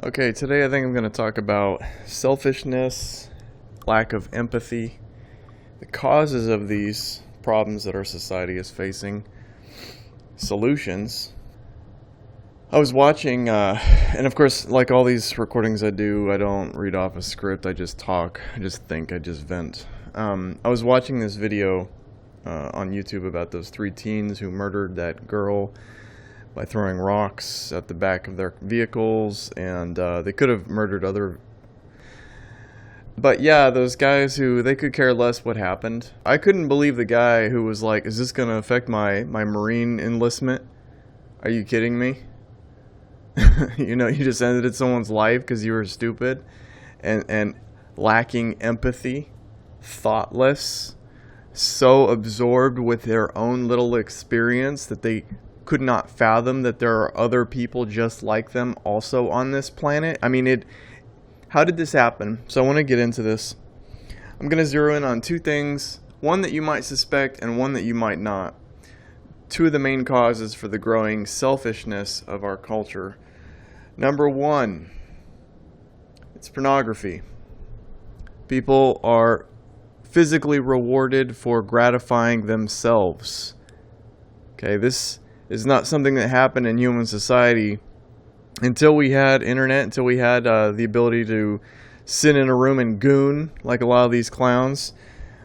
Okay, today I think I'm going to talk about selfishness, lack of empathy, the causes of these problems that our society is facing, solutions. I was watching, and of course, like all these recordings I do, I don't read off a script, I just talk, I just think, I just vent. I was watching this video on YouTube about those 3 teens who murdered that girl by throwing rocks at the back of their vehicles, and they could have murdered other. But yeah, those guys who, they could care less what happened. I couldn't believe the guy who was like, is this going to affect my Marine enlistment? Are you kidding me? You know, you just ended someone's life because you were stupid and lacking empathy, thoughtless, so absorbed with their own little experience that they could not fathom that there are other people just like them also on this planet. I mean, how did this happen? So I want to get into this. I'm going to zero in on 2 things, one that you might suspect and one that you might not. 2 of the main causes for the growing selfishness of our culture. Number 1, it's pornography. People are physically rewarded for gratifying themselves. Okay, this is not something that happened in human society until we had internet, until we had the ability to sit in a room and goon, like a lot of these clowns.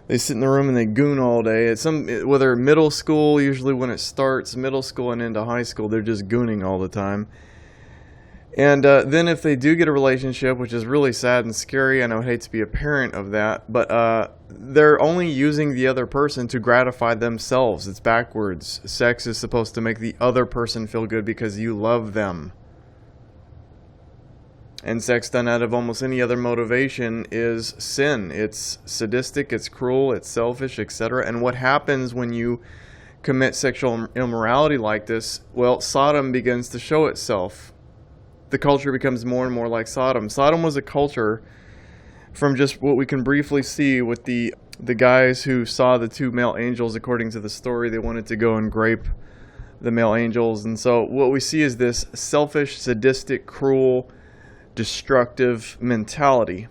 They sit in the room and they goon all day. Whether middle school, usually when it starts, middle school and into high school, they're just gooning all the time. And then if they do get a relationship, which is really sad and scary, and I would hate to be a parent of that, but they're only using the other person to gratify themselves. It's backwards. Sex is supposed to make the other person feel good because you love them. And sex done out of almost any other motivation is sin. It's sadistic, it's cruel, it's selfish, etc. And what happens when you commit sexual immorality like this? Well, Sodom begins to show itself. The culture becomes more and more like Sodom. Sodom was a culture, from just what we can briefly see with the guys who saw the 2 male angels, according to the story. They wanted to go and grape the male angels. And so what we see is this selfish, sadistic, cruel, destructive mentality.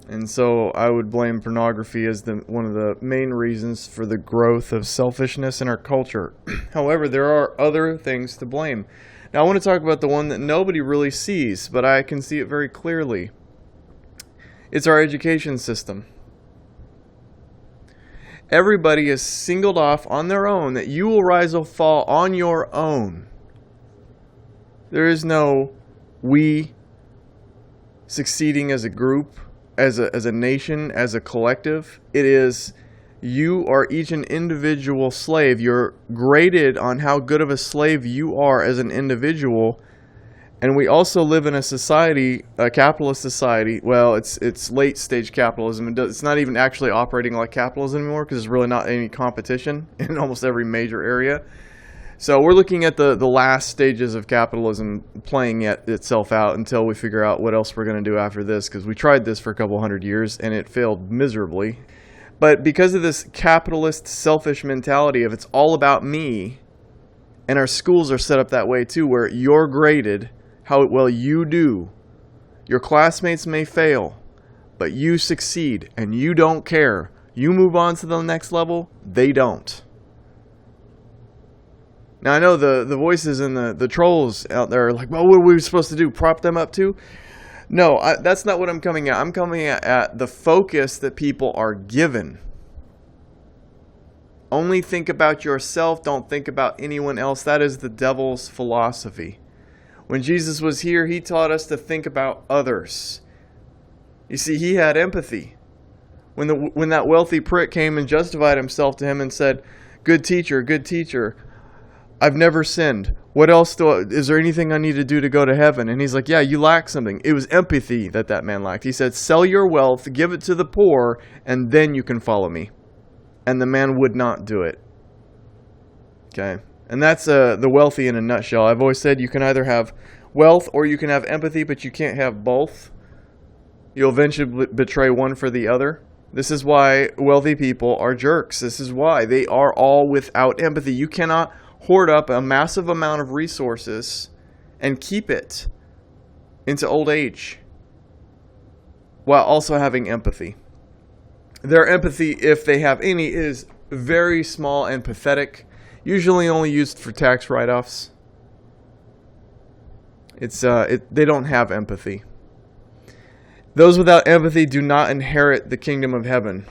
And so I would blame pornography as one of the main reasons for the growth of selfishness in our culture. However, there are other things to blame. Now I want to talk about the one that nobody really sees, but I can see it very clearly. It's our education system. Everybody is singled off on their own, that you will rise or fall on your own. There is no we succeeding as a group, as a nation, as a collective. It is you are each an individual slave. You're graded on how good of a slave you are as an individual. And we also live in a society, a capitalist society. Well, it's late stage capitalism. It's not even actually operating like capitalism anymore because there's really not any competition in almost every major area. So we're looking at the last stages of capitalism playing itself out until we figure out what else we're going to do after this, because we tried this for a couple hundred years and it failed miserably. But because of this capitalist selfish mentality of it's all about me, and our schools are set up that way too, where you're graded how well you do. Your classmates may fail, but you succeed and you don't care. You move on to the next level, they don't. Now, I know the voices and the trolls out there are like, well, what are we supposed to do? Prop them up too? No, that's not what I'm coming at. I'm coming at the focus that people are given. Only think about yourself. Don't think about anyone else. That is the devil's philosophy. When Jesus was here, he taught us to think about others. You see, he had empathy. When that wealthy prick came and justified himself to him and said, good teacher, I've never sinned. What else is there anything I need to do to go to heaven? And he's like, yeah, you lack something. It was empathy that man lacked. He said, sell your wealth, give it to the poor, and then you can follow me. And the man would not do it. Okay. And that's the wealthy in a nutshell. I've always said you can either have wealth or you can have empathy, but you can't have both. You'll eventually betray one for the other. This is why wealthy people are jerks. This is why they are all without empathy. You cannot hoard up a massive amount of resources and keep it into old age while also having empathy. Their empathy, if they have any, is very small and pathetic, usually only used for tax write-offs. They don't have empathy. Those without empathy do not inherit the kingdom of heaven.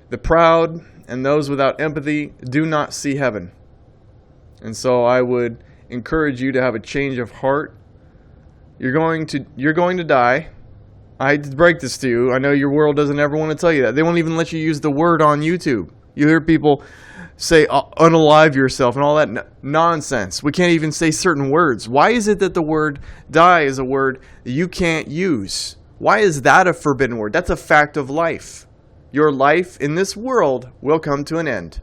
The proud and those without empathy do not see heaven. And so I would encourage you to have a change of heart. You're going to die. I hate to break this to you. I know your world doesn't ever want to tell you that. They won't even let you use the word on YouTube. You hear people say unalive yourself and all that nonsense. We can't even say certain words. Why is it that the word die is a word that you can't use? Why is that a forbidden word? That's a fact of life. Your life in this world will come to an end.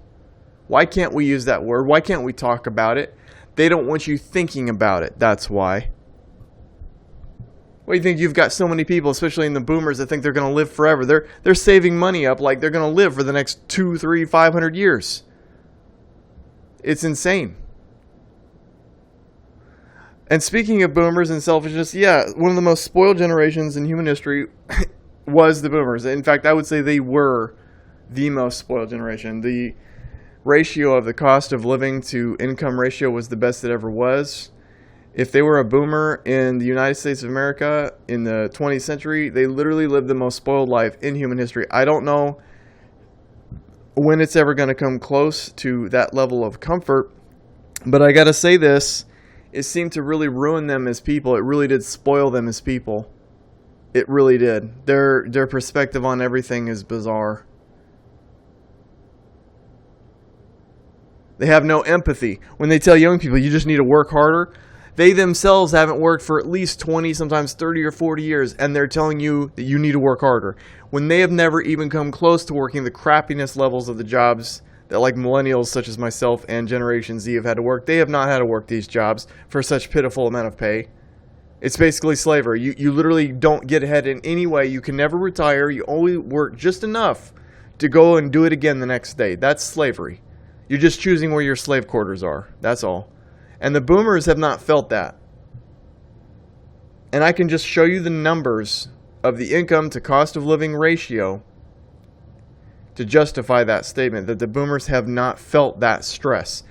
Why can't we use that word? Why can't we talk about it? They don't want you thinking about it. That's why. What do you think? You've got so many people, especially in the boomers, that think they're going to live forever. They're saving money up like they're going to live for the next 2, 3, 500 years. It's insane. And speaking of boomers and selfishness, yeah, one of the most spoiled generations in human history was the boomers. In fact, I would say they were the most spoiled generation. The ratio of the cost of living to income ratio was the best it ever was. If they were a boomer in the United States of America in the 20th century, they literally lived the most spoiled life in human history. I don't know when it's ever going to come close to that level of comfort, but I got to say this, it seemed to really ruin them as people. It really did spoil them as people. It really did. Their perspective on everything is bizarre. They have no empathy. When they tell young people, you just need to work harder, they themselves haven't worked for at least 20, sometimes 30 or 40 years, and they're telling you that you need to work harder. When they have never even come close to working the crappiness levels of the jobs that like millennials such as myself and Generation Z have had to work. They have not had to work these jobs for such pitiful amount of pay. It's basically slavery. You literally don't get ahead in any way. You can never retire. You only work just enough to go and do it again the next day. That's slavery. You're just choosing where your slave quarters are. That's all. And the boomers have not felt that. And I can just show you the numbers of the income to cost of living ratio to justify that statement, that the boomers have not felt that stress.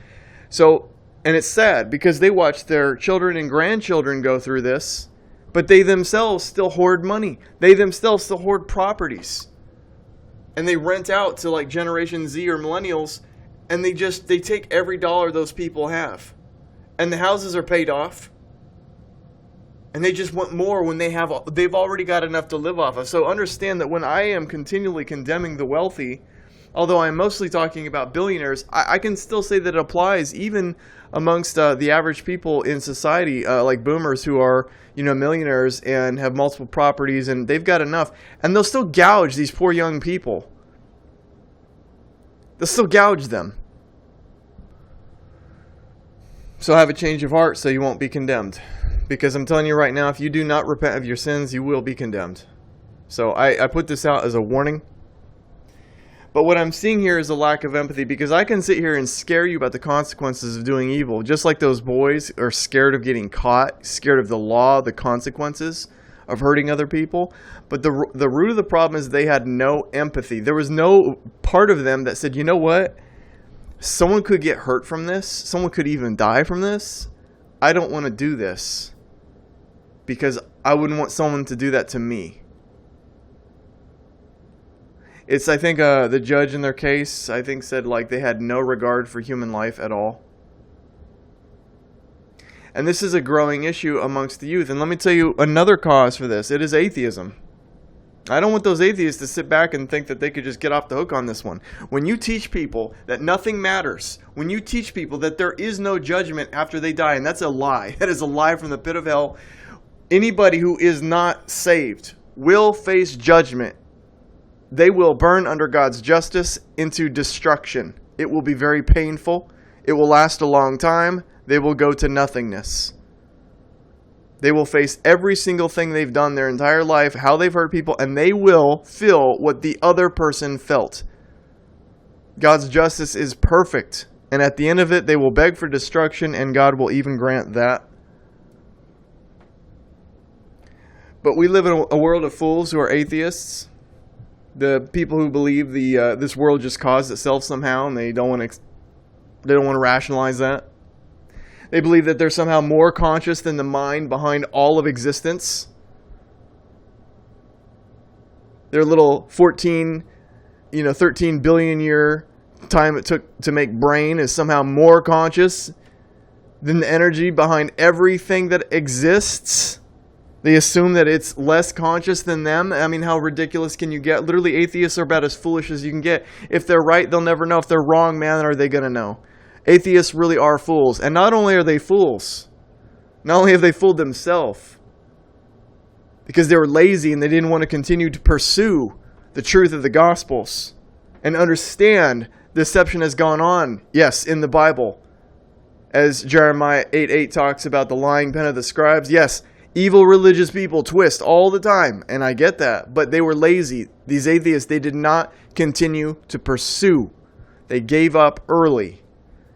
So, and it's sad because they watch their children and grandchildren go through this, but they themselves still hoard money. They themselves still hoard properties. And they rent out to like Generation Z or millennials, and they take every dollar those people have. And the houses are paid off. And they just want more when they've already got enough to live off of. So understand that when I am continually condemning the wealthy, although I'm mostly talking about billionaires, I can still say that it applies even amongst the average people in society, like boomers who are, millionaires and have multiple properties and they've got enough. And they'll still gouge these poor young people. They'll still gouge them. So have a change of heart so you won't be condemned. Because I'm telling you right now, if you do not repent of your sins, you will be condemned. So I put this out as a warning. But what I'm seeing here is a lack of empathy, because I can sit here and scare you about the consequences of doing evil, just like those boys are scared of getting caught, scared of the law, the consequences of hurting other people. But the root of the problem is they had no empathy. There was no part of them that said, you know what? Someone could get hurt from this. Someone could even die from this. I don't want to do this because I wouldn't want someone to do that to me. It's, I think, the judge in their case, said like they had no regard for human life at all. And this is a growing issue amongst the youth. And let me tell you another cause for this. It is atheism. I don't want those atheists to sit back and think that they could just get off the hook on this one. When you teach people that nothing matters, when you teach people that there is no judgment after they die, and that's a lie. That is a lie from the pit of hell. Anybody who is not saved will face judgment. They will burn under God's justice into destruction. It will be very painful. It will last a long time. They will go to nothingness. They will face every single thing they've done their entire life, how they've hurt people, and they will feel what the other person felt. God's justice is perfect. And at the end of it, they will beg for destruction, and God will even grant that. But we live in a world of fools who are atheists. The people who believe this world just caused itself somehow, and they don't want to rationalize that. They believe that they're somehow more conscious than the mind behind all of existence. Their little 13 billion year time it took to make brain is somehow more conscious than the energy behind everything that exists. They assume that it's less conscious than them. I mean, how ridiculous can you get? Literally, atheists are about as foolish as you can get. If they're right, they'll never know. If they're wrong, man, are they going to know? Atheists really are fools. And not only are they fools, not only have they fooled themselves, because they were lazy and they didn't want to continue to pursue the truth of the Gospels and understand deception has gone on, yes, in the Bible. As Jeremiah 8:8 talks about the lying pen of the scribes, yes, evil religious people twist all the time, and I get that, but they were lazy. These atheists, they did not continue to pursue. They gave up early,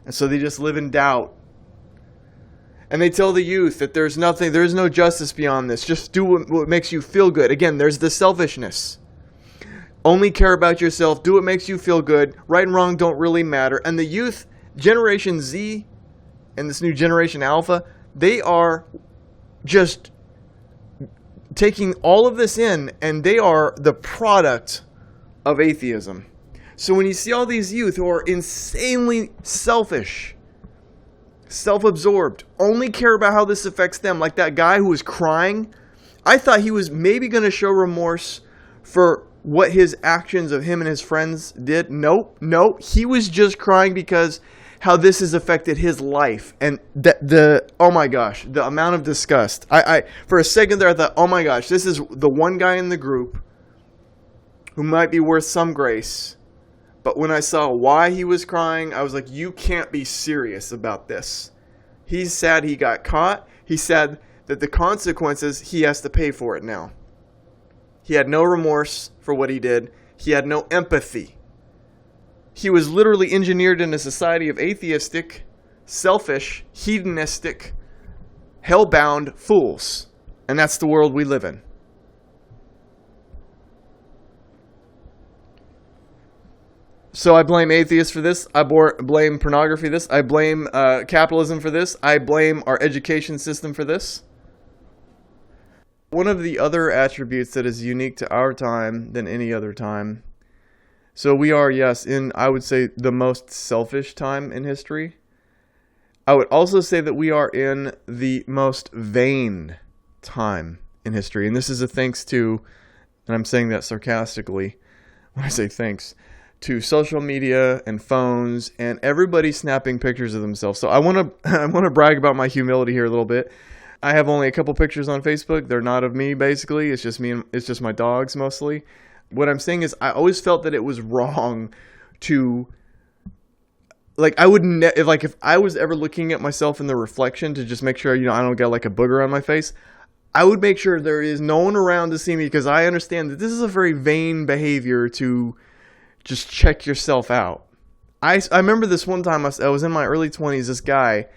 and so they just live in doubt. And they tell the youth that there's no justice beyond this. Just do what makes you feel good. Again, there's the selfishness. Only care about yourself. Do what makes you feel good. Right and wrong don't really matter. And the youth, Generation Z, and this new Generation Alpha, they are just taking all of this in, and they are the product of atheism. So when you see all these youth who are insanely selfish, self-absorbed, only care about how this affects them, like that guy who was crying, I thought he was maybe going to show remorse for what his actions of him and his friends did. Nope. He was just crying because how this has affected his life. And oh my gosh, the amount of disgust. I for a second there, I thought, oh my gosh, this is the one guy in the group who might be worth some grace. But when I saw why he was crying, I was like, you can't be serious about this. He's sad he got caught. He said that the consequences, he has to pay for it now. He had no remorse for what he did. He had no empathy. He was literally engineered in a society of atheistic, selfish, hedonistic, hell-bound fools. And that's the world we live in. So I blame atheists for this. I blame pornography for this. I blame capitalism for this. I blame our education system for this. One of the other attributes that is unique to our time than any other time. So we are, yes, in, I would say, the most selfish time in history. I would also say that we are in the most vain time in history. And this is a thanks to, and I'm saying that sarcastically when I say thanks, to social media and phones and everybody snapping pictures of themselves. So I want to brag about my humility here a little bit. I have only a couple pictures on Facebook. They're not of me, basically. It's just me and it's just my dogs mostly. What I'm saying is I always felt that it was wrong to, like, I would if I was ever looking at myself in the reflection to just make sure, I don't get like a booger on my face, I would make sure there is no one around to see me, because I understand that this is a very vain behavior to just check yourself out. I remember this one time I was in my early 20s, this guy,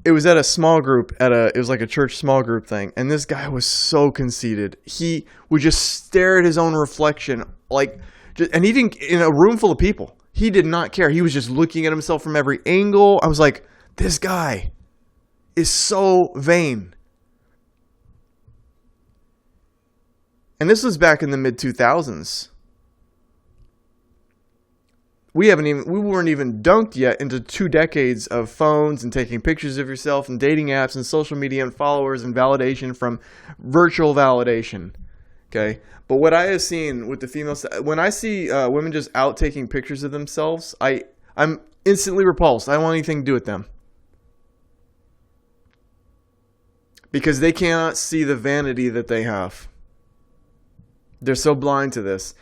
it was at a small group, it was like a church small group thing, and this guy was so conceited. He would just stare at his own reflection, and he didn't, in a room full of people, he did not care. He was just looking at himself from every angle. I was like, this guy is so vain. And this was back in the mid-2000s. We weren't even dunked yet into 2 decades of phones and taking pictures of yourself and dating apps and social media and followers and validation from virtual validation. Okay. But what I have seen with the females, when I see women just out taking pictures of themselves, I'm instantly repulsed. I don't want anything to do with them. Because they cannot see the vanity that they have. They're so blind to this.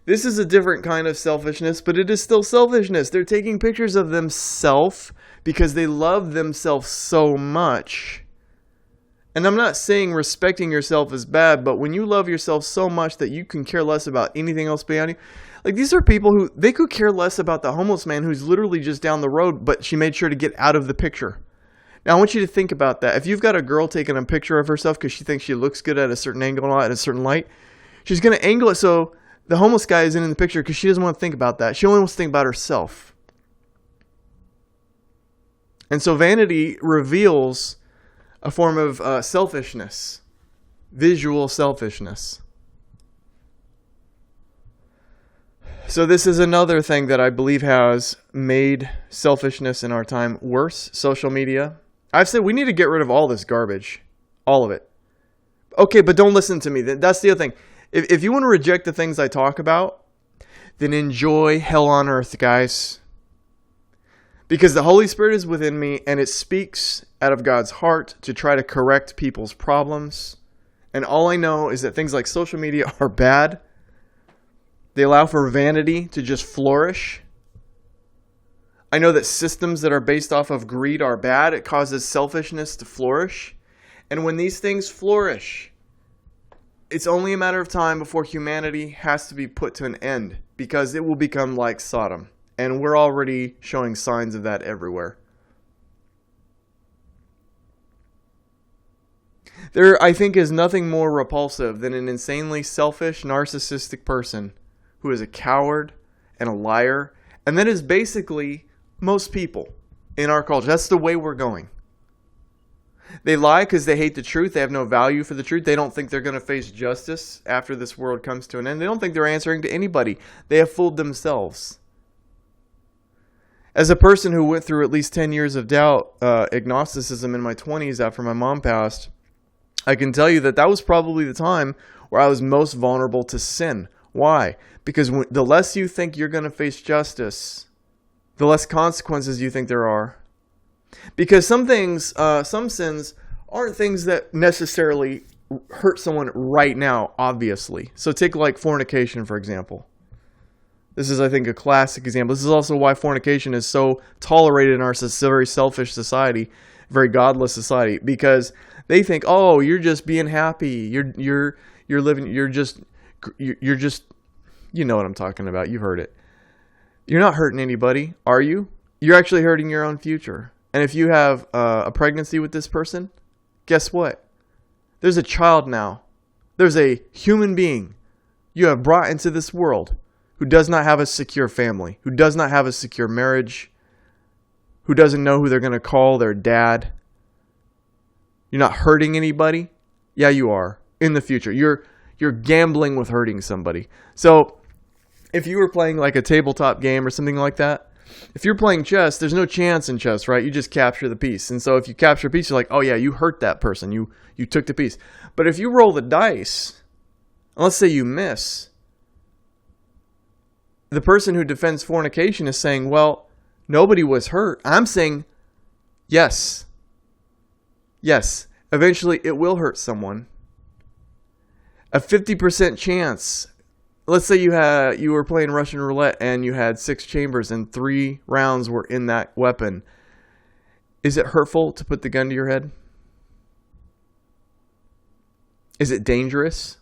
This is a different kind of selfishness, but it is still selfishness. They're taking pictures of themselves because they love themselves so much And I'm not saying respecting yourself is bad, but when you love yourself so much that you can care less about anything else beyond you, like these are people who, they could care less about the homeless man who's literally just down the road, but she made sure to get out of the picture. Now I want you to think about that. If you've got a girl taking a picture of herself because she thinks she looks good at a certain angle, at a certain light, she's going to angle it so the homeless guy isn't in the picture because she doesn't want to think about that. She only wants to think about herself. And so vanity reveals a form of selfishness, visual selfishness. So this is another thing that I believe has made selfishness in our time worse. Social media. I've said we need to get rid of all this garbage. All of it. Okay, but don't listen to me. That's the other thing. If you want to reject the things I talk about, then enjoy hell on earth, guys. Because the Holy Spirit is within me and it speaks out of God's heart to try to correct people's problems. And all I know is that things like social media are bad. They allow for vanity to just flourish. I know that systems that are based off of greed are bad. It causes selfishness to flourish. And when these things flourish, it's only a matter of time before humanity has to be put to an end, because it will become like Sodom. And we're already showing signs of that everywhere. There, I think, is nothing more repulsive than an insanely selfish, narcissistic person who is a coward and a liar. And that is basically most people in our culture. That's the way we're going. They lie because they hate the truth. They have no value for the truth. They don't think they're going to face justice after this world comes to an end. They don't think they're answering to anybody. They have fooled themselves. As a person who went through at least 10 years of doubt, agnosticism in my 20s after my mom passed, I can tell you that that was probably the time where I was most vulnerable to sin. Why? Because the less you think you're going to face justice, the less consequences you think there are. Because some things, some sins aren't things that necessarily hurt someone right now, obviously. So take like fornication, for example. This is, I think, a classic example. This is also why fornication is so tolerated in our very selfish society, very godless society, because they think, oh, you're just being happy. You're living. You're just. You know what I'm talking about. You've heard it. You're not hurting anybody, are you? You're actually hurting your own future. And if you have a pregnancy with this person, guess what? There's a child now. There's a human being you have brought into this world who does not have a secure family, who does not have a secure marriage, who doesn't know who they're going to call their dad. You're not hurting anybody? Yeah, you are. In the future. You're gambling with hurting somebody. So if you were playing like a tabletop game or something like that, if you're playing chess, there's no chance in chess, right? You just capture the piece. And so if you capture a piece, you're like, oh yeah, you hurt that person. You took the piece. But if you roll the dice, and let's say you miss, the person who defends fornication is saying, well, nobody was hurt. I'm saying, yes. Yes. Eventually it will hurt someone. A 50% chance. Let's say you were playing Russian roulette and you had 6 chambers and 3 rounds were in that weapon. Is it hurtful to put the gun to your head? Is it dangerous?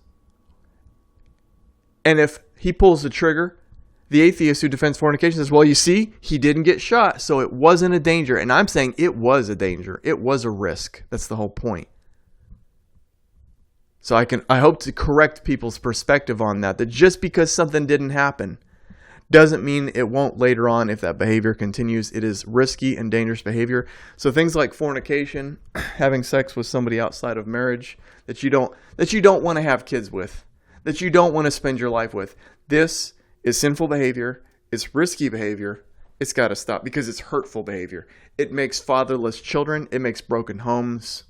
And if he pulls the trigger, the atheist who defends fornication says, well, you see, he didn't get shot, so it wasn't a danger. And I'm saying it was a danger. It was a risk. That's the whole point. So I hope to correct people's perspective on that just because something didn't happen doesn't mean it won't later on if that behavior continues. It is risky and dangerous behavior. So things like fornication, having sex with somebody outside of marriage that you don't want to have kids with, that you don't want to spend your life with. This is sinful behavior. It's risky behavior. It's got to stop because it's hurtful behavior. It makes fatherless children. It makes broken homes.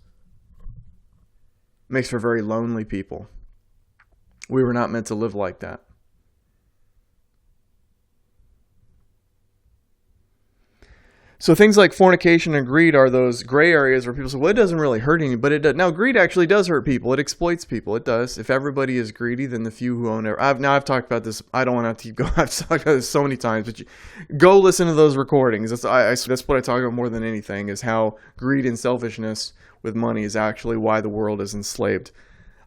It makes for very lonely people. We were not meant to live like that. So things like fornication and greed are those gray areas where people say, well, it doesn't really hurt anybody, but it does. Now, greed actually does hurt people. It exploits people. It does. If everybody is greedy, then the few who own it. I've talked about this. I don't want to keep going. I've talked about this so many times, but go listen to those recordings. That's what I talk about more than anything, is how greed and selfishness with money is actually why the world is enslaved.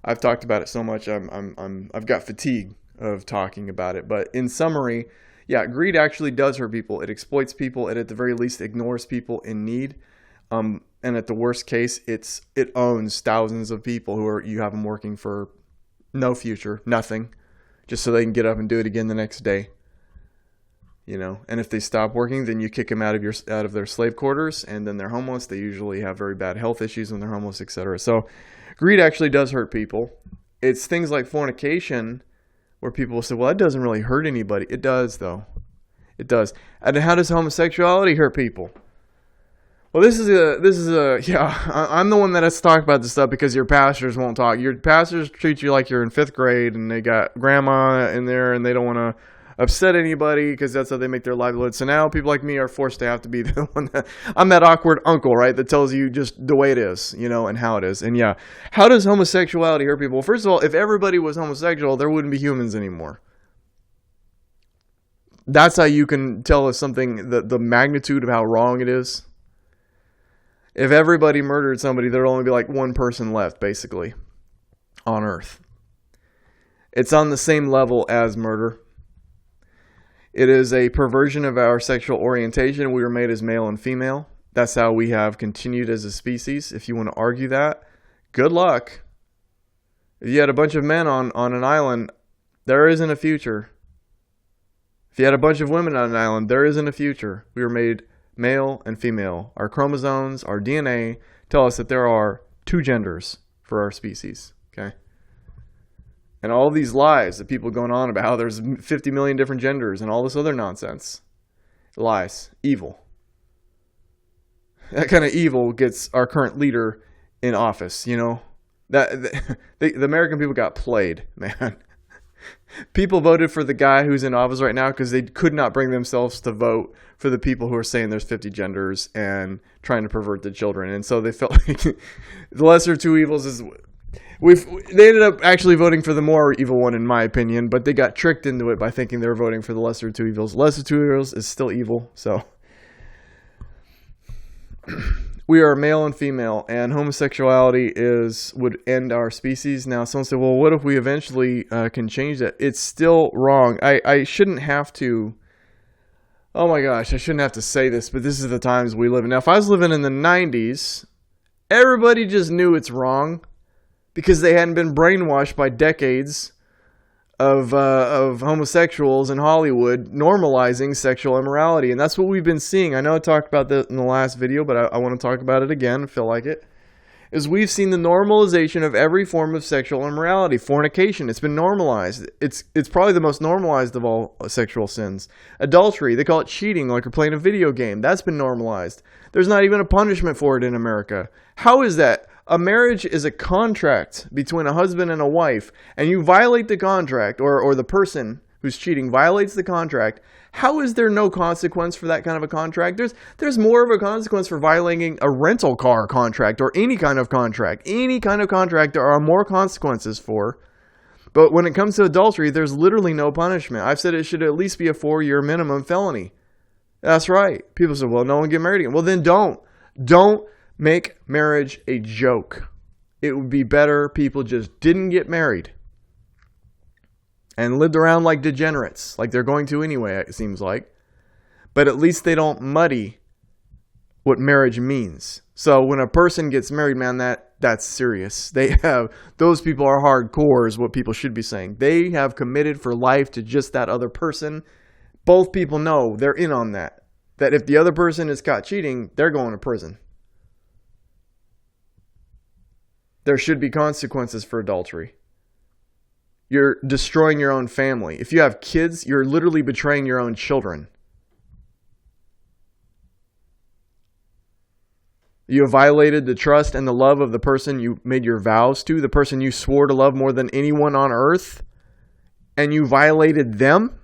I've talked about it so much. I've got fatigue of talking about it. But in summary, yeah, greed actually does hurt people. It exploits people. It at the very least ignores people in need. And at the worst case, it owns thousands of people you have them working for no future, nothing, just so they can get up and do it again the next day. And if they stop working, then you kick them out of their slave quarters, and then they're homeless. They usually have very bad health issues when they're homeless, etc. So greed actually does hurt people. It's things like fornication where people will say, well, that doesn't really hurt anybody. It does, though. It does. And how does homosexuality hurt people? Well, I'm the one that has to talk about this stuff because your pastors won't talk. Your pastors treat you like you're in 5th grade and they got grandma in there and they don't want to upset anybody because that's how they make their livelihood. So now people like me are forced to have to be the one I'm that awkward uncle, right, that tells you just the way it is, and how it is. And yeah, how does homosexuality hurt people? Well, first of all, if everybody was homosexual, there wouldn't be humans anymore. That's how you can tell us something, the magnitude of how wrong it is. If everybody murdered somebody, there'd only be like one person left, basically, on Earth. It's on the same level as murder. It is a perversion of our sexual orientation. We were made as male and female. That's how we have continued as a species. If you want to argue that, good luck. If you had a bunch of men on an island, there isn't a future. If you had a bunch of women on an island, there isn't a future. We were made male and female. Our chromosomes, our DNA tell us that there are 2 genders for our species. Okay? And all these lies that people are going on about how there's 50 million different genders and all this other nonsense. Lies. Evil. That kind of evil gets our current leader in office, The American people got played, man. People voted for the guy who's in office right now because they could not bring themselves to vote for the people who are saying there's 50 genders and trying to pervert the children. And so they felt like the lesser of 2 evils is... They ended up actually voting for the more evil one, in my opinion, but they got tricked into it by thinking they were voting for the lesser of 2 evils. Lesser of 2 evils is still evil, so... We are male and female, and homosexuality would end our species. Now, someone said, well, what if we eventually can change that? It's still wrong. I shouldn't have to... Oh my gosh, I shouldn't have to say this, but this is the times we live in. Now, if I was living in the 90s, everybody just knew it's wrong because they hadn't been brainwashed by decades of homosexuals in Hollywood normalizing sexual immorality. And that's what we've been seeing. I know I talked about that in the last video, but I want to talk about it again. I feel like it. Is we've seen the normalization of every form of sexual immorality. Fornication, it's been normalized. It's probably the most normalized of all sexual sins. Adultery, they call it cheating like you're playing a video game. That's been normalized. There's not even a punishment for it in America. How is that? A marriage is a contract between a husband and a wife, and you violate the contract, or the person who's cheating violates the contract. How is there no consequence for that kind of a contract? There's more of a consequence for violating a rental car contract or any kind of contract. Any kind of contract there are more consequences for. But when it comes to adultery, there's literally no punishment. I've said it should at least be a 4-year minimum felony. That's right. People say, well, no one get married again. Well, then don't. Don't make marriage a joke. It would be better people just didn't get married and lived around like degenerates, like they're going to anyway, it seems like. But at least they don't muddy what marriage means. So when a person gets married, man, that's serious. Those people are hardcore is what people should be saying. They have committed for life to just that other person. Both people know they're in on that. That if the other person is caught cheating, they're going to prison. There should be consequences for adultery. You're destroying your own family. If you have kids, you're literally betraying your own children. You have violated the trust and the love of the person you made your vows to, the person you swore to love more than anyone on earth, and you violated them.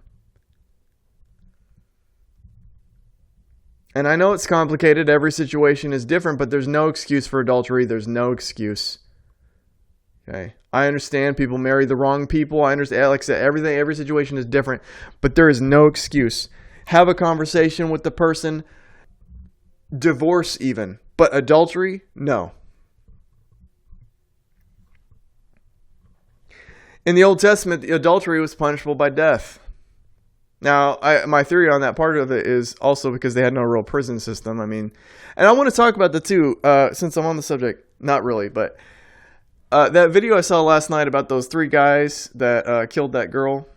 And I know it's complicated. Every situation is different, but there's no excuse for adultery. There's no excuse. Okay. I understand people marry the wrong people. I understand, like I said, every situation is different, but there is no excuse. Have a conversation with the person. Divorce even. But adultery, no. In the Old Testament, the adultery was punishable by death. Now, my theory on that part of it is also because they had no real prison system. I mean, and I want to talk about the two, since I'm on the subject. Not really, but that video I saw last night about those 3 guys that killed that girl.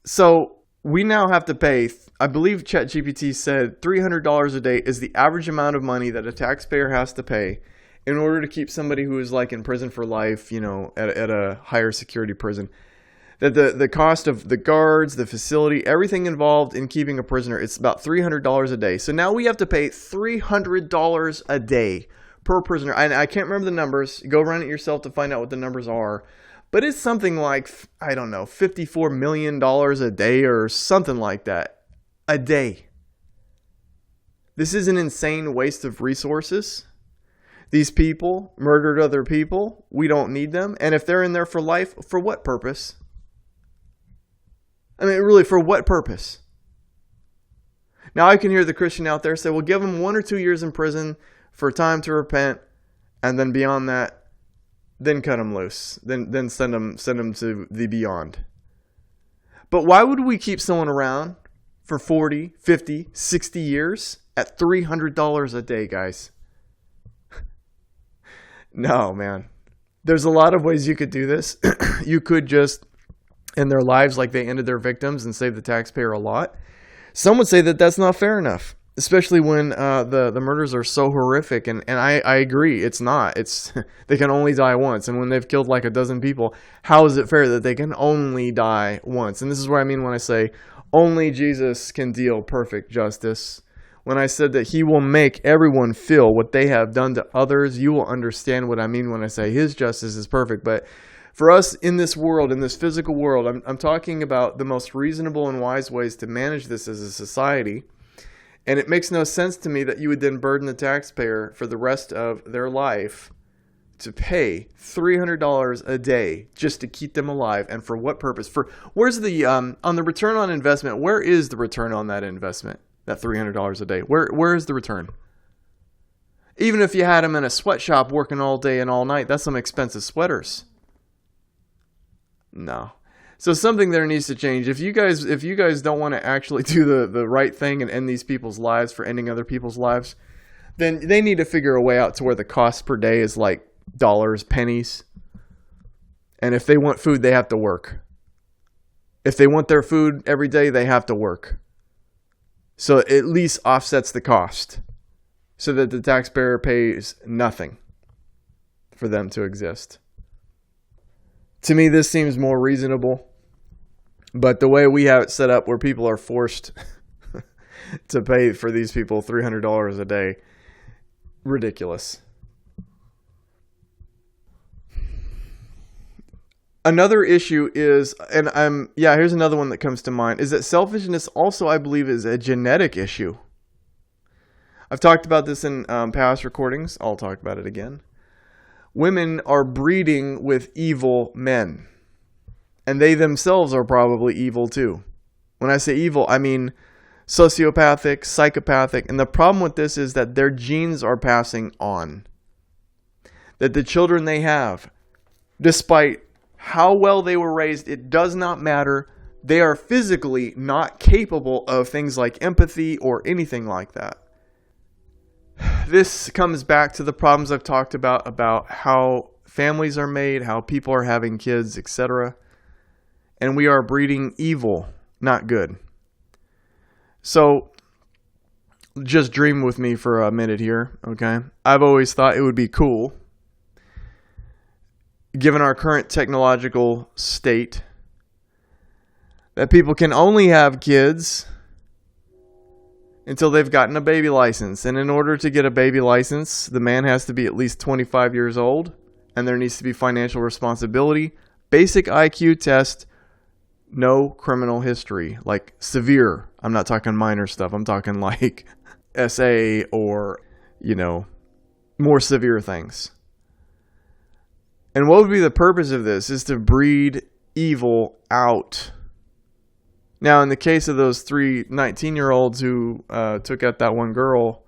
So we now have to pay, I believe ChatGPT said $300 a day is the average amount of money that a taxpayer has to pay in order to keep somebody who is like in prison for life, you know, at a higher security prison. That the cost of the guards, the facility, everything involved in keeping a prisoner, it's about $300 a day. So now we have to pay $300 a day per prisoner. I can't remember the numbers. Go run it yourself to find out what the numbers are. But it's something like, I don't know, $54 million a day or something like that. A day. This is an insane waste of resources. These people murdered other people. We don't need them. And if they're in there for life, for what purpose? I mean, really, for what purpose? Now, I can hear the Christian out there say, well, give them 1 or 2 years in prison for time to repent, and then beyond that, then cut them loose. Then send them to the beyond. But why would we keep someone around for 40, 50, 60 years at $300 a day, guys? No, man. There's a lot of ways you could do this. You could just end their lives like they ended their victims and save the taxpayer a lot. Some would say that that's not fair enough, especially when the murders are so horrific. And I agree, it's not. They can only die once. And when they've killed like a dozen people, how is it fair that they can only die once? And this is what I mean when I say only Jesus can deal perfect justice. When I said that he will make everyone feel what they have done to others, you will understand what I mean when I say his justice is perfect. But for us in this world, in this physical world, I'm talking about the most reasonable and wise ways to manage this as a society. And it makes no sense to me that you would then burden the taxpayer for the rest of their life to pay $300 a day just to keep them alive. And for what purpose? Where's the on the return on investment? Where is the return on that investment? That $300 a day. Where is the return? Even if you had them in a sweatshop working all day and all night, that's some expensive sweaters. No. So something there needs to change. If you guys don't want to actually do the right thing and end these people's lives for ending other people's lives, then they need to figure a way out to where the cost per day is like dollars, pennies. And if they want food, they have to work. If they want their food every day, they have to work. So it at least offsets the cost so that the taxpayer pays nothing for them to exist. To me, this seems more reasonable. But the way we have it set up where people are forced to pay for these people $300 a day, ridiculous. Another issue is, here's another one that comes to mind, is that selfishness also, I believe, is a genetic issue. I've talked about this in past recordings. I'll talk about it again. Women are breeding with evil men. And they themselves are probably evil too. When I say evil, I mean sociopathic, psychopathic. And the problem with this is that their genes are passing on. That the children they have, despite how well they were raised, it does not matter. They are physically not capable of things like empathy or anything like that. This comes back to the problems I've talked about how families are made, how people are having kids, etc. And we are breeding evil, not good. So, just dream with me for a minute here, okay? I've always thought it would be cool, given our current technological state, that people can only have kids until they've gotten a baby license. And in order to get a baby license, the man has to be at least 25 years old, and there needs to be financial responsibility, basic IQ test, no criminal history, like severe. I'm not talking minor stuff. I'm talking like SA or, more severe things. And what would be the purpose of this? Is to breed evil out. Now, in the case of those 3 19-year-olds who took out that one girl,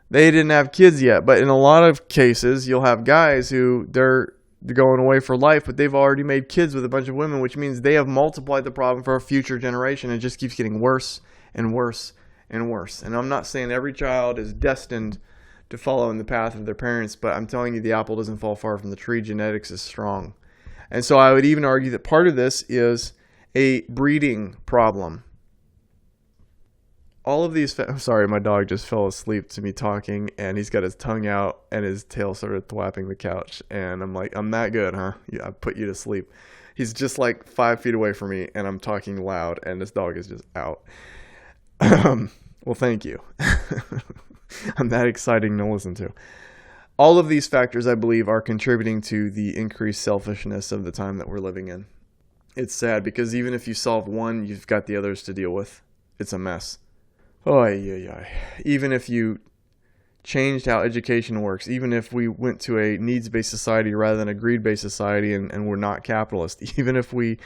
they didn't have kids yet. But in a lot of cases, you'll have guys who they're going away for life, but they've already made kids with a bunch of women, which means they have multiplied the problem for a future generation. It just keeps getting worse and worse and worse. And I'm not saying every child is destined to follow in the path of their parents, but I'm telling you the apple doesn't fall far from the tree. Genetics is strong. And so I would even argue that part of this is a breeding problem. All of these, I'm sorry, my dog just fell asleep to me talking, and he's got his tongue out, and his tail started thwapping the couch. And I'm like, I'm that good, huh? Yeah, I put you to sleep. He's just like 5 feet away from me, and I'm talking loud, and this dog is just out. Well, thank you. I'm that exciting to listen to. All of these factors, I believe, are contributing to the increased selfishness of the time that we're living in. It's sad because even if you solve one, you've got the others to deal with. It's a mess. Even if you changed how education works, even if we went to a needs-based society rather than a greed-based society and we're not capitalist, even if you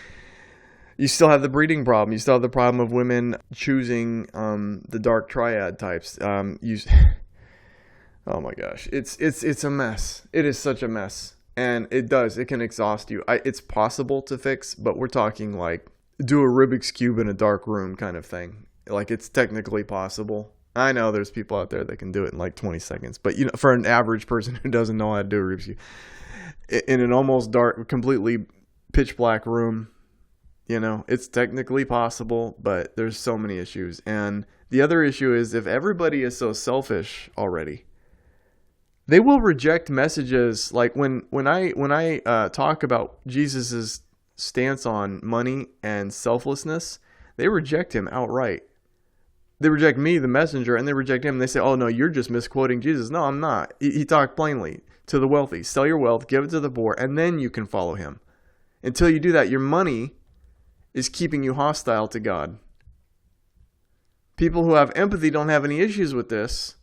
still have the breeding problem. You still have the problem of women choosing the dark triad types. Oh my gosh, it's a mess. It is such a mess, and it can exhaust you. It's possible to fix, but we're talking like do a Rubik's Cube in a dark room kind of thing. Like, it's technically possible. I know there's people out there that can do it in like 20 seconds, but for an average person who doesn't know how to do a Rubik's Cube in an almost dark, completely pitch black room, it's technically possible, but there's so many issues. And the other issue is if everybody is so selfish already, they will reject messages like when I talk about Jesus's stance on money and selflessness, they reject him outright. They reject me, the messenger, and they reject him. And they say, oh, no, you're just misquoting Jesus. No, I'm not. He talked plainly to the wealthy. Sell your wealth, give it to the poor, and then you can follow him. Until you do that, your money is keeping you hostile to God. People who have empathy don't have any issues with this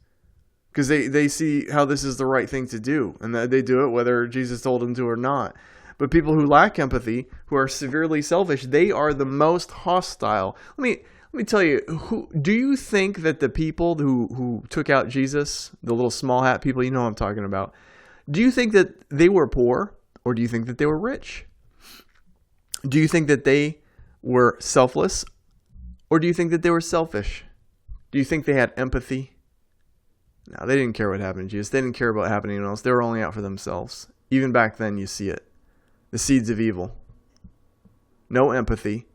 because they see how this is the right thing to do, and that they do it whether Jesus told them to or not. But people who lack empathy, who are severely selfish, they are the most hostile. Let me tell you, do you think that the people who took out Jesus, the little small hat people, you know what I'm talking about, do you think that they were poor, or do you think that they were rich? Do you think that they were selfless, or do you think that they were selfish? Do you think they had empathy? No, they didn't care what happened to Jesus. They didn't care about what happened to anyone else. They were only out for themselves. Even back then, you see it. The seeds of evil. No empathy.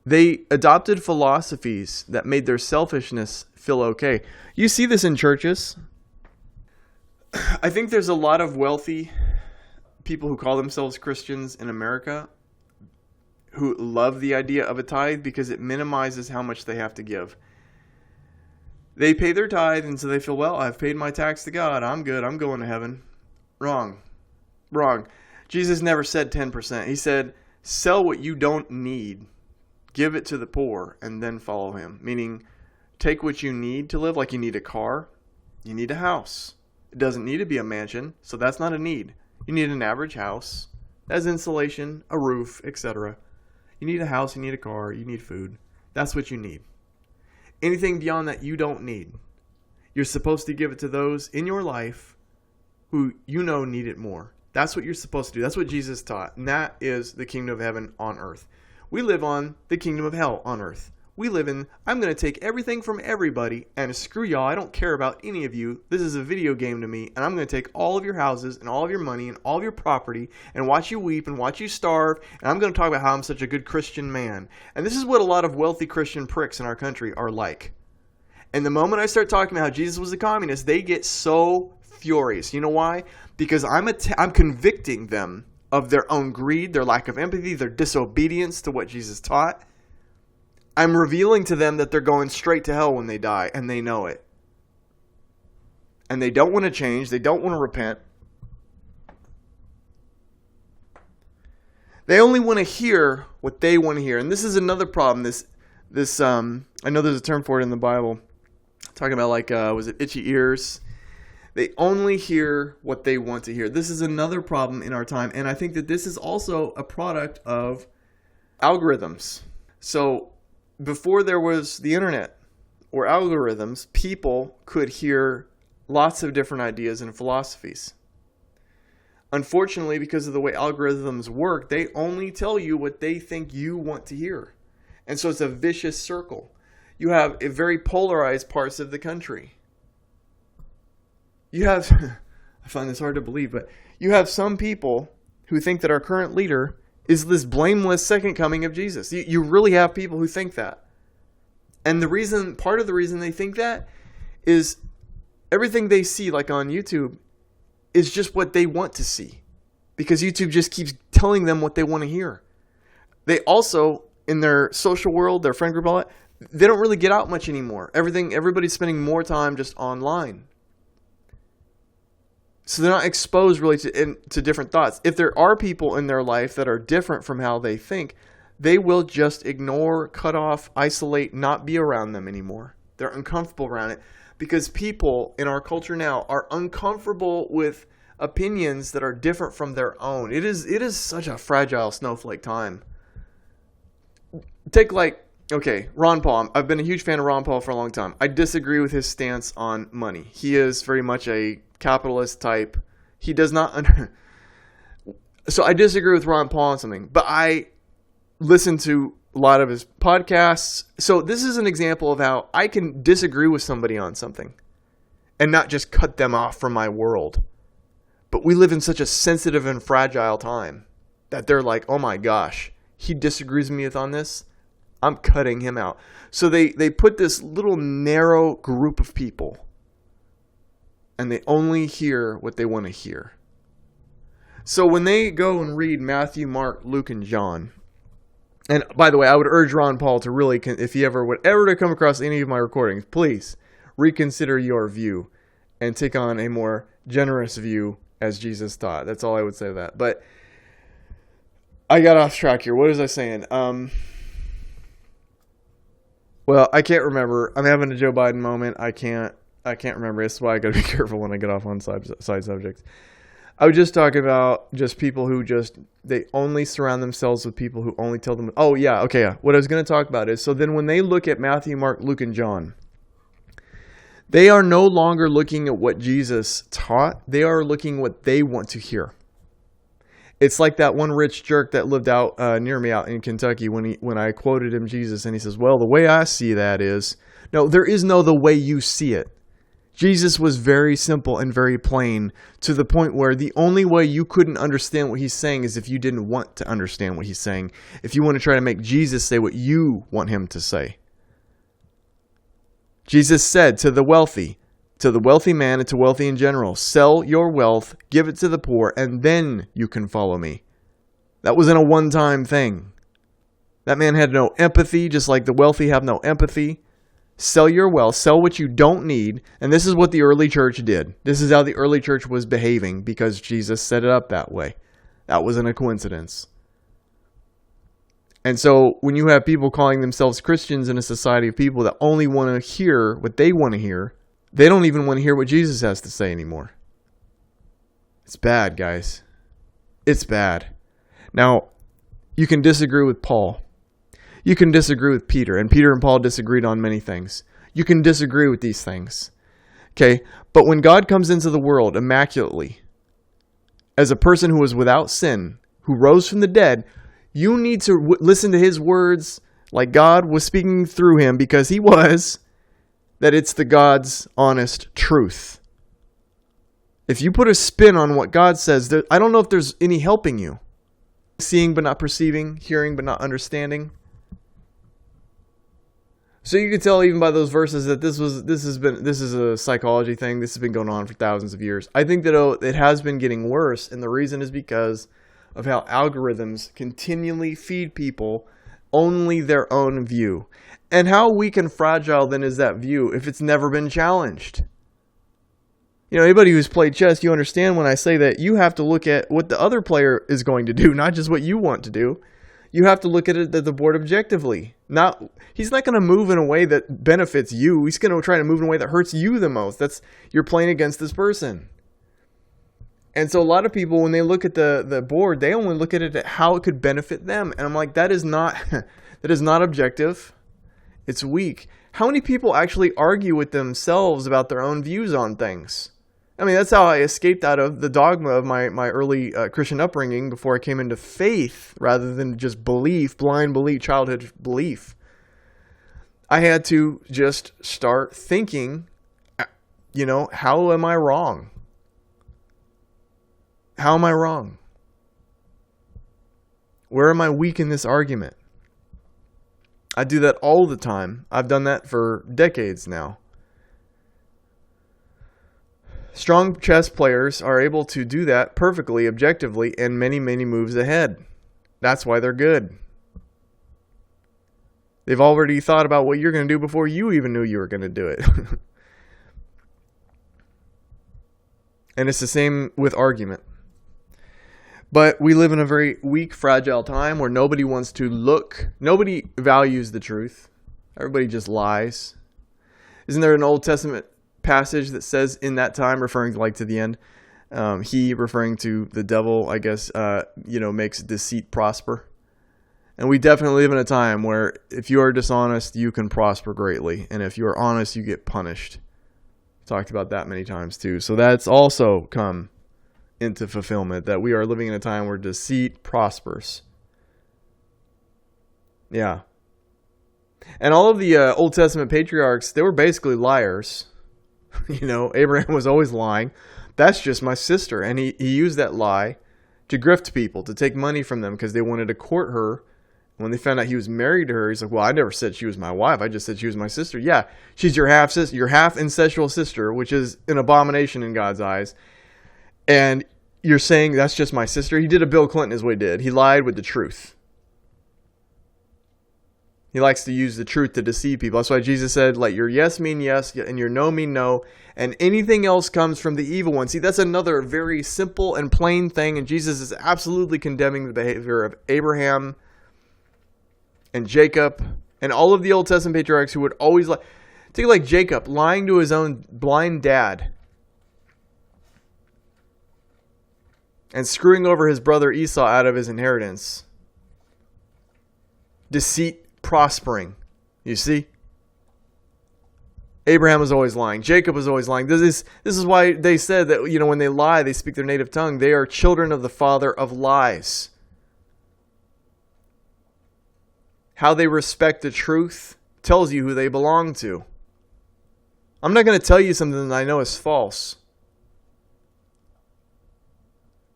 They adopted philosophies that made their selfishness feel okay. You see this in churches. I think there's a lot of wealthy people who call themselves Christians in America who love the idea of a tithe because it minimizes how much they have to give. They pay their tithe and so they feel, well, I've paid my tax to God. I'm good. I'm going to heaven. Wrong. Jesus never said 10%. He said, sell what you don't need. Give it to the poor and then follow him. Meaning, take what you need to live, like you need a car, you need a house. It doesn't need to be a mansion, so that's not a need. You need an average house. That has insulation, a roof, etc. You need a house, you need a car, you need food. That's what you need. Anything beyond that you don't need. You're supposed to give it to those in your life who need it more. That's what you're supposed to do. That's what Jesus taught. And that is the kingdom of heaven on earth. We live on the kingdom of hell on earth. We live in, I'm going to take everything from everybody and screw y'all. I don't care about any of you. This is a video game to me. And I'm going to take all of your houses and all of your money and all of your property and watch you weep and watch you starve. And I'm going to talk about how I'm such a good Christian man. And this is what a lot of wealthy Christian pricks in our country are like. And the moment I start talking about how Jesus was a communist, they get so furious. You know why? Because I'm convicting them of their own greed, their lack of empathy, their disobedience to what Jesus taught. I'm revealing to them that they're going straight to hell when they die, and they know it. And they don't want to change. They don't want to repent. They only want to hear what they want to hear. And this is another problem. This I know there's a term for it in the Bible. talking about like, was it itchy ears? They only hear what they want to hear. This is another problem in our time. And I think that this is also a product of algorithms. So before there was the internet or algorithms, people could hear lots of different ideas and philosophies. Unfortunately, because of the way algorithms work, they only tell you what they think you want to hear. And so it's a vicious circle. You have very polarized parts of the country. You have, I find this hard to believe, but you have some people who think that our current leader is this blameless second coming of Jesus. You really have people who think that. And part of the reason they think that is everything they see, like on YouTube, is just what they want to see. Because YouTube just keeps telling them what they want to hear. They also, in their social world, their friend group, all that, they don't really get out much anymore. Everybody's spending more time just online. So they're not exposed really to different thoughts. If there are people in their life that are different from how they think, they will just ignore, cut off, isolate, not be around them anymore. They're uncomfortable around it because people in our culture now are uncomfortable with opinions that are different from their own. It is such a fragile snowflake time. Take Ron Paul. I've been a huge fan of Ron Paul for a long time. I disagree with his stance on money. He is very much a capitalist type. He does not so I disagree with Ron Paul on something, but I listen to a lot of his podcasts. So this is an example of how I can disagree with somebody on something and not just cut them off from my world. But we live in such a sensitive and fragile time that they're like, oh my gosh, he disagrees with me on this. I'm cutting him out. So they put this little narrow group of people and they only hear what they want to hear. So when they go and read Matthew, Mark, Luke, and John, and by the way, I would urge Ron Paul to really, if he ever would ever to come across any of my recordings, please reconsider your view and take on a more generous view as Jesus taught. That's all I would say to that. But I got off track here. What was I saying? Well, I can't remember. I'm having a Joe Biden moment. I can't remember. That's why I got to be careful when I get off on side subjects. I was just talking about just people who they only surround themselves with people who only tell them. Oh, yeah. Okay. Yeah. What I was going to talk about is, so then when they look at Matthew, Mark, Luke, and John, they are no longer looking at what Jesus taught. They are looking what they want to hear. It's like that one rich jerk that lived out near me out in Kentucky when I quoted him Jesus, and he says, well, the way I see that is, no, there is no the way you see it. Jesus was very simple and very plain to the point where the only way you couldn't understand what he's saying is if you didn't want to understand what he's saying. If you want to try to make Jesus say what you want him to say. Jesus said to the wealthy man and to wealthy in general, sell your wealth, give it to the poor, and then you can follow me. That wasn't a one-time thing. That man had no empathy, just like the wealthy have no empathy. Sell your wealth, sell what you don't need. And this is what the early church did. This is how the early church was behaving because Jesus set it up that way. That wasn't a coincidence. And so when you have people calling themselves Christians in a society of people that only want to hear what they want to hear, they don't even want to hear what Jesus has to say anymore. It's bad, guys. It's bad. Now, you can disagree with Paul. You can disagree with Peter, and Peter and Paul disagreed on many things. You can disagree with these things. Okay? But when God comes into the world immaculately, as a person who was without sin, who rose from the dead, you need to listen to his words like God was speaking through him because he was, that it's the God's honest truth. If you put a spin on what God says, I don't know if there's any helping you. Seeing but not perceiving, hearing but not understanding. So you can tell even by those verses that this is a psychology thing. This has been going on for thousands of years. I think that it has been getting worse, and the reason is because of how algorithms continually feed people only their own view. And how weak and fragile then is that view if it's never been challenged? You know, anybody who's played chess, you understand when I say that you have to look at what the other player is going to do, not just what you want to do. You have to look at it at the board objectively. He's not going to move in a way that benefits you. He's going to try to move in a way that hurts you the most. You're playing against this person. And so a lot of people, when they look at the board, they only look at it at how it could benefit them. And I'm like, that is not objective. It's weak. How many people actually argue with themselves about their own views on things? I mean, that's how I escaped out of the dogma of my early Christian upbringing before I came into faith rather than just blind belief, childhood belief. I had to just start thinking, how am I wrong? How am I wrong? Where am I weak in this argument? I do that all the time. I've done that for decades now. Strong chess players are able to do that perfectly, objectively, and many, many moves ahead. That's why they're good. They've already thought about what you're going to do before you even knew you were going to do it. And it's the same with argument. But we live in a very weak, fragile time where nobody wants to look. Nobody values the truth. Everybody just lies. Isn't there an Old Testament passage that says in that time, referring to the end, he referring to the devil, I guess, makes deceit prosper. And we definitely live in a time where if you are dishonest, you can prosper greatly. And if you are honest, you get punished. Talked about that many times too. So that's also come into fulfillment, that we are living in a time where deceit prospers. Yeah. And all of the Old Testament patriarchs, they were basically liars. Abraham was always lying. That's just my sister. And he used that lie to grift people, to take money from them because they wanted to court her. When they found out he was married to her, he's like, well, I never said she was my wife. I just said she was my sister. Yeah, she's your half sister, your half incestual sister, which is an abomination in God's eyes. And you're saying that's just my sister? He did a Bill Clinton is what he did. He lied with the truth. He likes to use the truth to deceive people. That's why Jesus said, let your yes mean yes and your no mean no, and anything else comes from the evil one. See, that's another very simple and plain thing, and Jesus is absolutely condemning the behavior of Abraham and Jacob and all of the Old Testament patriarchs who would always lie. Take like Jacob lying to his own blind dad and screwing over his brother Esau out of his inheritance. Deceit prospering. You see? Abraham was always lying. Jacob was always lying. This is why they said that, when they lie, they speak their native tongue. They are children of the father of lies. How they respect the truth tells you who they belong to. I'm not going to tell you something that I know is false.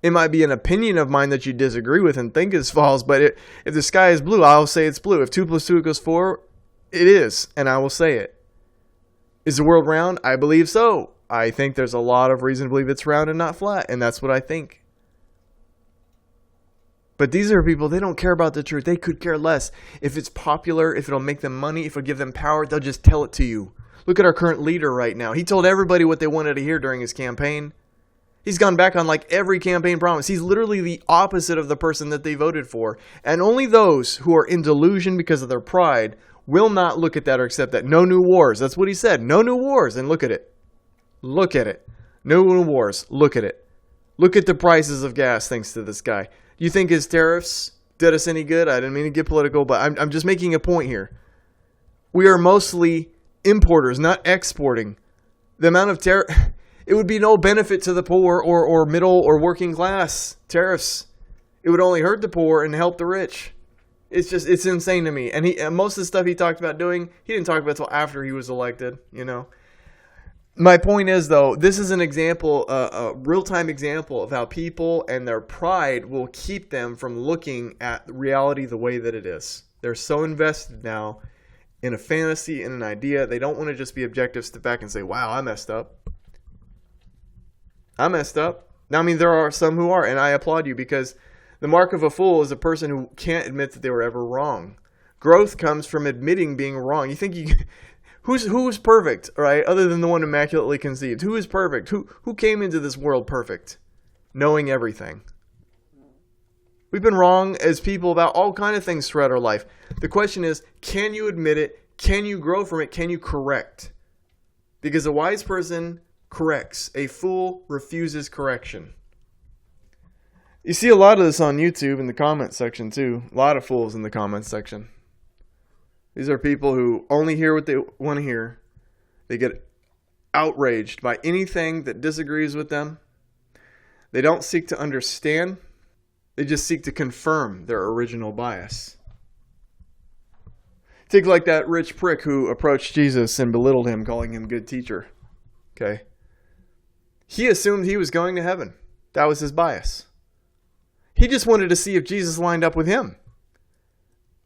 It might be an opinion of mine that you disagree with and think is false, but if the sky is blue, I'll say it's blue. If 2 + 2 = 4, it is, and I will say it. Is the world round? I believe so. I think there's a lot of reason to believe it's round and not flat, and that's what I think. But these are people, they don't care about the truth. They could care less. If it's popular, if it'll make them money, if it'll give them power, they'll just tell it to you. Look at our current leader right now. He told everybody what they wanted to hear during his campaign. He's gone back on every campaign promise. He's literally the opposite of the person that they voted for. And only those who are in delusion because of their pride will not look at that or accept that. No new wars. That's what he said. No new wars. And look at it. Look at it. No new wars. Look at it. Look at the prices of gas thanks to this guy. Do you think his tariffs did us any good? I didn't mean to get political, but I'm just making a point here. We are mostly importers, not exporting. The amount of tariff... It would be no benefit to the poor or middle or working class tariffs. It would only hurt the poor and help the rich. It's insane to me. And most of the stuff he talked about doing, he didn't talk about until after he was elected, My point is, though, this is an example, a real-time example of how people and their pride will keep them from looking at reality the way that it is. They're so invested now in a fantasy, in an idea. They don't want to just be objective, step back and say, wow, I messed up. I messed up. Now, I mean, there are some who are, and I applaud you, because the mark of a fool is a person who can't admit that they were ever wrong. Growth comes from admitting being wrong. You think who's perfect, right? Other than the one immaculately conceived. Who is perfect? Who came into this world perfect? Knowing everything. We've been wrong as people about all kinds of things throughout our life. The question is, can you admit it? Can you grow from it? Can you correct? Because a wise person corrects. A fool refuses correction. You see a lot of this on YouTube in the comment section too. A lot of fools in the comment section. These are people who only hear what they want to hear. They get outraged by anything that disagrees with them. They don't seek to understand. They just seek to confirm their original bias. Take like that rich prick who approached Jesus and belittled him, calling him good teacher. Okay? He assumed he was going to heaven. That was his bias. He just wanted to see if Jesus lined up with him.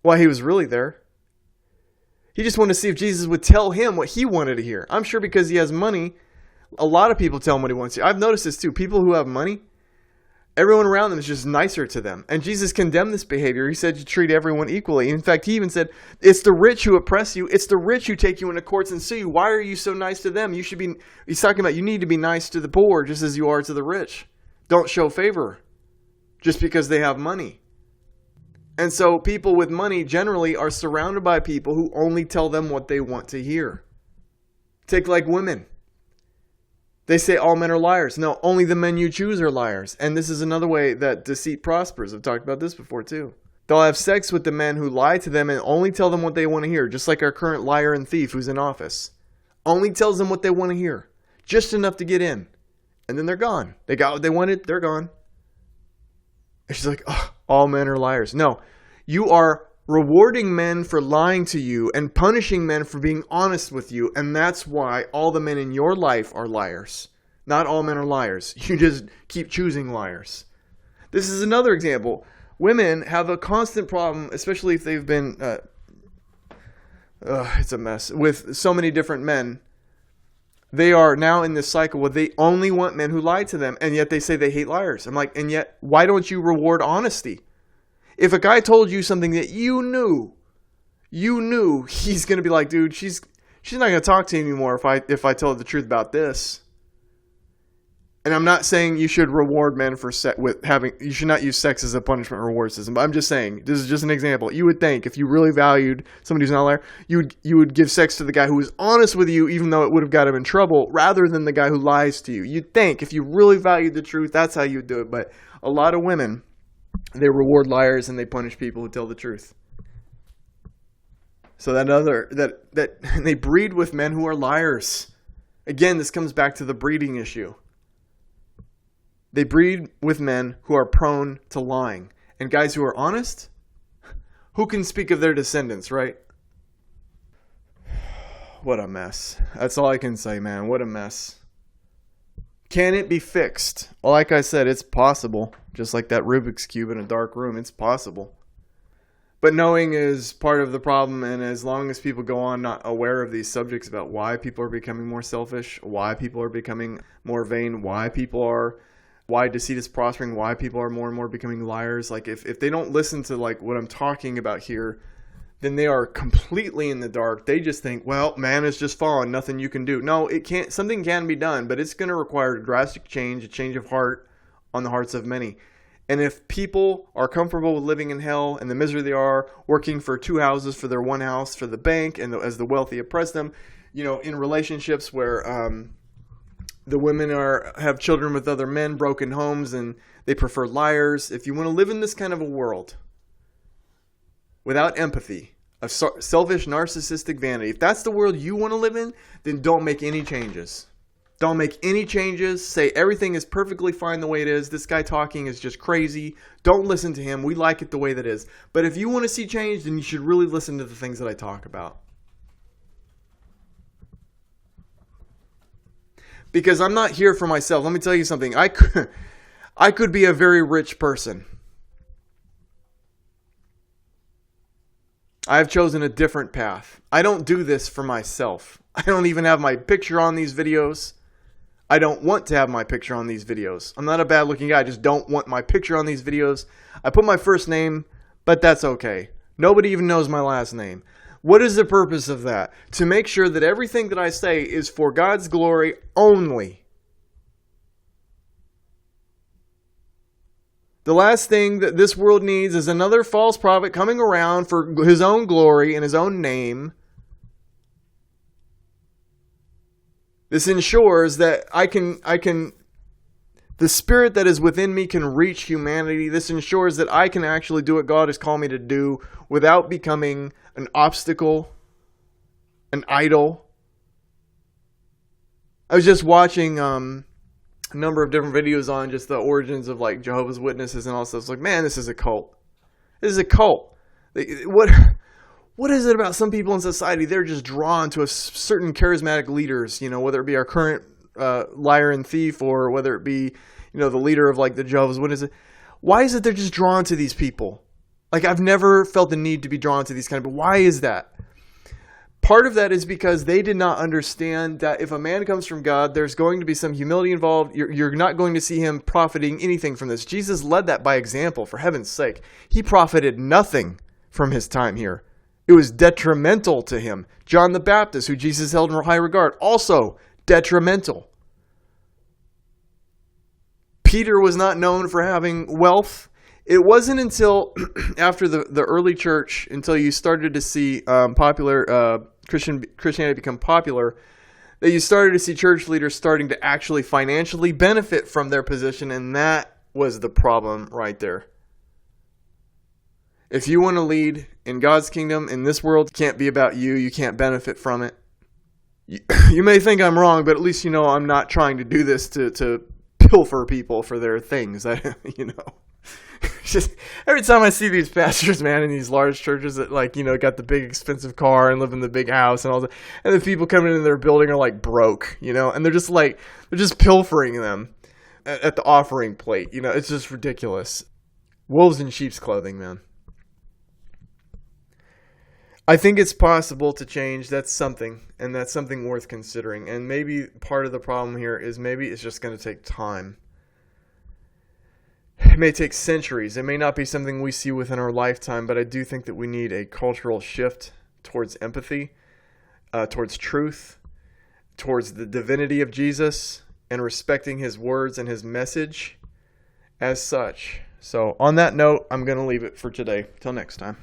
Why he was really there. He just wanted to see if Jesus would tell him what he wanted to hear. I'm sure because he has money, a lot of people tell him what he wants to hear. I've noticed this too. People who have money, everyone around them is just nicer to them. And Jesus condemned this behavior. He said you treat everyone equally. In fact, he even said, it's the rich who oppress you. It's the rich who take you into courts and sue you. Why are you so nice to them? He's talking about you need to be nice to the poor just as you are to the rich. Don't show favor just because they have money. And so people with money generally are surrounded by people who only tell them what they want to hear. Take like women. They say all men are liars. No, only the men you choose are liars. And this is another way that deceit prospers. I've talked about this before too. They'll have sex with the men who lie to them and only tell them what they want to hear. Just like our current liar and thief who's in office. Only tells them what they want to hear. Just enough to get in. And then they're gone. They got what they wanted. They're gone. And she's like, oh, all men are liars. No, you are rewarding men for lying to you and punishing men for being honest with you. And that's why all the men in your life are liars. Not all men are liars. You just keep choosing liars. This is another example. Women have a constant problem, especially if they've been, it's a mess, with so many different men. They are now in this cycle where they only want men who lie to them, and yet they say they hate liars. I'm like, and yet, why don't you reward honesty? If a guy told you something that you knew, he's going to be like, dude, she's not going to talk to you anymore if I tell her the truth about this. And I'm not saying you should reward men for you should not use sex as a punishment reward system, but I'm just saying, this is just an example. You would think if you really valued somebody who's not a liar, you would give sex to the guy who was honest with you, even though it would have got him in trouble, rather than the guy who lies to you. You'd think if you really valued the truth, that's how you'd do it. But a lot of women, they reward liars and they punish people who tell the truth. So that they breed with men who are liars. Again, this comes back to the breeding issue. They breed with men who are prone to lying. And guys who are honest, who can speak of their descendants, right? What a mess. That's all I can say, man. What a mess. Can it be fixed? Well, like I said, it's possible. Just like that Rubik's Cube in a dark room, it's possible. But knowing is part of the problem, and as long as people go on not aware of these subjects about why people are becoming more selfish, why people are becoming more vain, why deceit is prospering, why people are more and more becoming liars, like if they don't listen to like what I'm talking about here, then they are completely in the dark. They just think, well, man has just fallen, nothing you can do. No, it can't. Something can be done, but it's going to require a drastic change, a change of heart on the hearts of many. And if people are comfortable with living in hell and the misery they are, working for two houses for their one house for the bank, and as the wealthy oppress them, in relationships where the women have children with other men, broken homes, and they prefer liars. If you want to live in this kind of a world without empathy, of selfish, narcissistic vanity, if that's the world you want to live in, then don't make any changes. Don't make any changes. Say everything is perfectly fine the way it is. This guy talking is just crazy. Don't listen to him. We like it the way that is. But if you want to see change, then you should really listen to the things that I talk about. Because I'm not here for myself. Let me tell you something. I could be a very rich person. I have chosen a different path. I don't do this for myself. I don't even have my picture on these videos. I don't want to have my picture on these videos. I'm not a bad looking guy. I just don't want my picture on these videos. I put my first name, but that's okay. Nobody even knows my last name. What is the purpose of that? To make sure that everything that I say is for God's glory only. The last thing that this world needs is another false prophet coming around for his own glory and his own name. This ensures that the spirit that is within me can reach humanity. This ensures that I can actually do what God has called me to do without becoming an obstacle, an idol. I was just watching a number of different videos on just the origins of like Jehovah's Witnesses and all stuff. It's like, man, this is a cult. This is a cult. What is it about some people in society? They're just drawn to a certain charismatic leaders, whether it be our current liar and thief, or whether it be, the leader of like the Jehovah's Witnesses. Why is it they're just drawn to these people? Like, I've never felt the need to be drawn to these kind of people. Why is that? Part of that is because they did not understand that if a man comes from God, there's going to be some humility involved. You're not going to see him profiting anything from this. Jesus led that by example, for heaven's sake. He profited nothing from his time here. It was detrimental to him. John the Baptist, who Jesus held in high regard, also detrimental. Peter was not known for having wealth. It wasn't until after the early church, until you started to see Christianity become popular, that you started to see church leaders starting to actually financially benefit from their position, and that was the problem right there. If you want to lead in God's kingdom, in this world, it can't be about you. You can't benefit from it. You may think I'm wrong, but at least you know I'm not trying to do this to pilfer people for their things. Just every time I see these pastors, man, in these large churches that got the big expensive car and live in the big house and all that, and the people coming into their building are like broke, and they're just pilfering them at the offering plate. It's just ridiculous. Wolves in sheep's clothing, man. I think it's possible to change. That's something, and that's something worth considering. And maybe part of the problem here is maybe it's just going to take time. It may take centuries. It may not be something we see within our lifetime, but I do think that we need a cultural shift towards empathy, towards truth, towards the divinity of Jesus, and respecting his words and his message as such. So on that note, I'm going to leave it for today. Till next time.